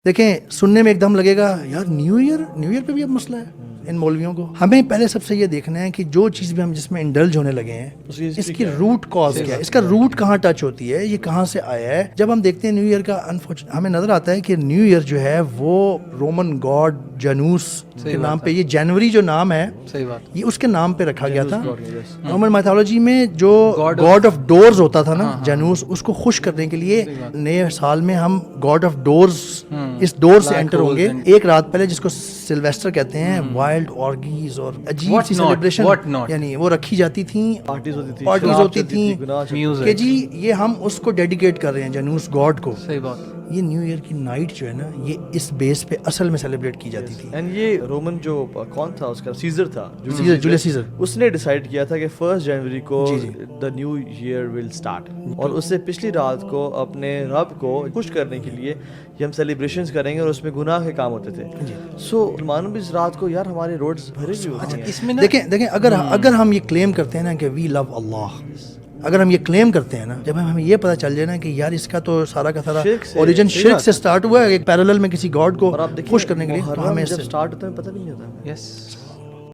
دیکھیں سننے میں ایک دم لگے گا یار نیو ایئر پہ بھی اب مسئلہ ہے ان مولویوں کو. ہمیں پہلے سب سے یہ دیکھنا ہے کہ جو چیز بھی ہم جس میں انڈلج ہونے لگے ہیں اس کی روٹ کاز کیا ہے, اس کا روٹ کہاں ٹچ ہوتی ہے, یہ کہاں سے آیا ہے. جب ہم دیکھتے ہیں نیو ایئر کا ہمیں نظر آتا ہے کہ نیو ایئر جو ہے وہ رومن گاڈ جانوس کے نام پہ, یہ جنوری جو نام ہے یہ اس کے نام پہ رکھا گیا تھا. رومن میتھولوجی میں جو گاڈ آف ڈورز ہوتا تھا نا جانوس, اس کو خوش کرنے کے لیے نئے سال میں ہم گاڈ آف ڈورز اس ڈور سے انٹر ہوں گے ایک رات پہلے, جس کو سلویسٹر کہتے ہیں. وائلڈ آرگیز اور عجیب سی سیلیبریشن یعنی وہ رکھی جاتی تھیں, پارٹیز ہوتی تھیں کہ جی یہ ہم اس کو ڈیڈیکیٹ کر رہے ہیں جانوس گاڈ کو. صحیح بات. یہ نیو ایئر کی نائٹ جو ہے نا یہ اس بیس پہ اصل میں سیلیبریٹ کی جاتی تھی. اینڈ یہ رومن جو کون تھا اس کا سیزر تھا, جولیس سیزر, اس نے ڈیسائیڈ کیا تھا کہ 1 جنوری کو the new year will start, اور اس سے پچھلی رات کو اپنے رب کو خوش کرنے کے لیے یہ ہم سیلیبریشنز کریں گے, اور اس میں گناہ کے کام ہوتے تھے. سو مسلمانوں بھی اس رات کو یار ہمارے روڈز بھرے ہوئے ہوتے ہیں. دیکھیں اگر ہم یہ کلیم کرتے ہیں نا کہ وی لو اللہ, اگر ہم یہ کلیم کرتے ہیں نا, جب ہمیں یہ پتہ چل جائے نا کہ یار اس کا تو سارا کا سارا اوریجن شرک سے سٹارٹ ہوا ہے, ایک پیرالل میں کسی گاڈ کو خوش کرنے کے لیے, تو ہمیں جب سٹارٹ ہوتا ہے پتہ نہیں ہوتا. یس